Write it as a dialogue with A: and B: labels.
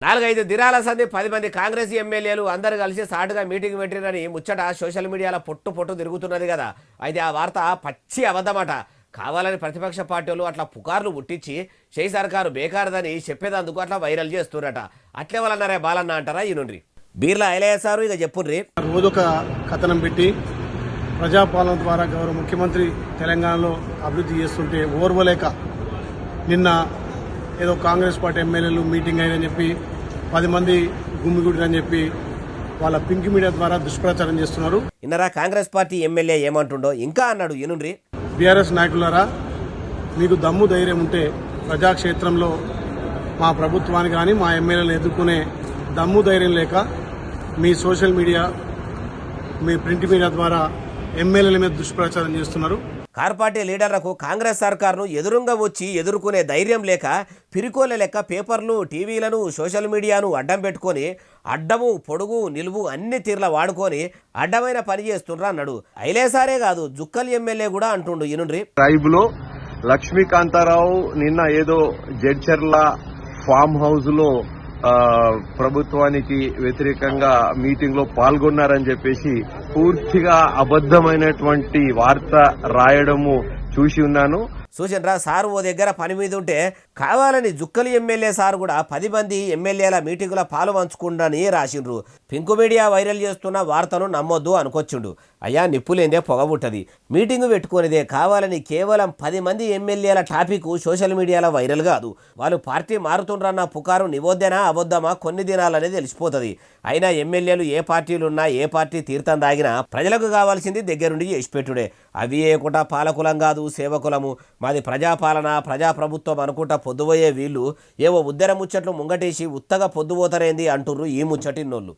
A: 4-5 దినాల సంది 10 మంది కాంగ్రెస్ ఎమ్మెల్యేలు అందరు కలిసి సాటుగా మీటింగ్ పెట్టిరని ముచ్చట సోషల్ మీడియాలో పొట్టు తిరుగుతున్నది కదా. అయితే ఆ వార్త పచ్చి అబద్ధమట. కావాలని ప్రతిపక్ష పార్టీలు అట్లా పుకార్లు పుట్టించి చేయి సర్కారు బేకారదని చెప్పేదందుకు అట్లా వైరల్ చేస్తున్నట. అట్లే వాళ్ళన్నారే బాలన్న అంటారా ఈ నుండి బీర్లా ఐలయ్యసారు ఇక చెప్పుర్రి.
B: రోజొక కథనం పెట్టి ప్రజాపాలన ద్వారా గౌరవ ముఖ్యమంత్రి తెలంగాణలో అభివృద్ధి చేస్తుంటే ఓర్వలేక నిన్న ఏదో కాంగ్రెస్ పార్టీ ఎమ్మెల్యేలు మీటింగ్ అయిందని చెప్పి 10 మంది గుమ్మిగుడిని చెప్పి వాళ్ళ పింక్ మీడియా ద్వారా దుష్ప్రచారం చేస్తున్నారు.
A: ఇన్నరా కాంగ్రెస్ పార్టీ ఎమ్మెల్యే ఏమంటుండో ఇంకా అన్నాడు ఈనుండ్రి.
B: బీఆర్ఎస్ నాయకులారా, మీకు దమ్ము ధైర్యం ఉంటే ప్రజాక్షేత్రంలో మా ప్రభుత్వాన్ని కానీ మా ఎమ్మెల్యేలను ఎదుర్కొనే దమ్ము ధైర్యం లేక మీ social media me print media ద్వారా ఎమ్మెల్యేల మీద దుష్ప్రచారం చేస్తున్నారు.
A: కార్ పార్టీ లీడర్లకు కాంగ్రెస్ సర్కారును ఎదురుగా వచ్చి ఎదుర్కొనే ధైర్యం లేక పిరికోల లెక్క పేపర్లు, టీవీలను, సోషల్ మీడియాను అడ్డం పెట్టుకొని అడ్డము, పొడుగు, నిలువు అన్ని తీర్ల వాడుకొని అడ్డమైన పని చేస్తుండ్రు అన్నాడు. ఐలేసారే కాదు, జుక్కల్ ఎమ్మెల్యే కూడా అంటుండు ఈనుండ్రి.
C: ట్రైబ్లో లక్ష్మీకాంతారావు నిన్న ఏదో జడ్చర్ల ఫామ్ హౌస్ లో ప్రభుత్వానికి వ్యతిరేకంగా మీటింగ్ లో పాల్గొన్నారని చెప్పేసి పూర్తిగా అబద్దమైనటువంటి వార్త రాయడము చూసి ఉన్నాను.
A: చూసినరా సార్ ఓ దగ్గర పని మీద ఉంటే కావాలని జుక్కలి ఎమ్మెల్యే సార్ కూడా 10 మంది ఎమ్మెల్యేల మీటింగుల పాలు పంచుకుండని రాసిండ్రు. పింకు మీడియా వైరల్ చేస్తున్న వార్తను నమ్మొద్దు అనుకొచ్చిండు. అయ్యా నిప్పులేందే పొగబుట్టది. మీటింగు పెట్టుకునేదే కావాలని కేవలం 10 మంది ఎమ్మెల్యేల టాపిక్ సోషల్ మీడియాలో వైరల్ కాదు. వాళ్ళు పార్టీ మారుతుండ్రన్న పుకారు నివోద్దేనా అబద్ధమా కొన్ని దినాలనేది తెలిసిపోతుంది. అయినా ఎమ్మెల్యేలు ఏ పార్టీలున్నా ఏ పార్టీ తీర్థం దాగినా ప్రజలకు కావాల్సింది దగ్గరుండి చేసి పెట్టుడే. అవి ఏకుండా పాలకులం కాదు సేవకులము, మాది ప్రజాపాలన ప్రజాప్రభుత్వం అనుకుంటా పొద్దుపోయే వీళ్ళు ఏవో ఉద్దర ముచ్చట్లు ముంగటేసి ఉత్తగా పొద్దుపోతారేంది అంటుర్రు ఈ ముచ్చటిన్నోళ్ళు.